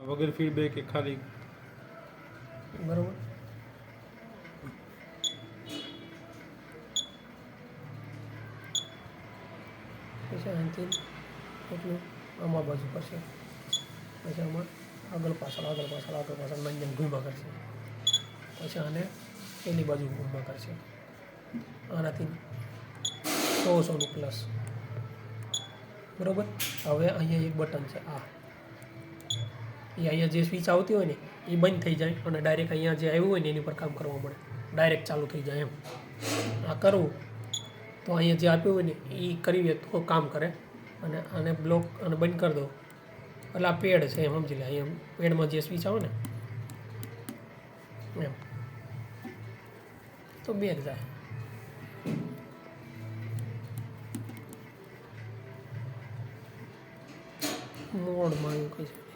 વગર ફીડબેક કે ખાલી બરાબર. પછી અહીંથી એટલું આમાં બાજુ કરશે, પછી આમાં આગળ પાછળ નાની ઘૂમા કરશે, પછી આને એની બાજુ ઘૂમા કરશે. આનાથી 100નું પ્લસ. બરાબર. હવે અહીંયા એક બટન છે આ, એ અહીંયા જે સ્વિચ આવતી હોય ને એ બંધ થઈ જાય અને ડાયરેક્ટ અહીંયા જે આવ્યું હોય ને એની પર કામ કરવા મળે, ડાયરેક્ટ ચાલુ થઈ જાય એમ. આ કરવું તો અહીંયા જે આપ્યું હોય ને એ કરીએ તો કામ કરે, અને આને બ્લોક અને બંધ કરી દો એટલે આ પેડ છે એમ સમજી લે. અહીંયા પેડમાં જે સ્વિચ આવે ને એમ તો બેગ જાય. મોડમાં એવું કહી છે.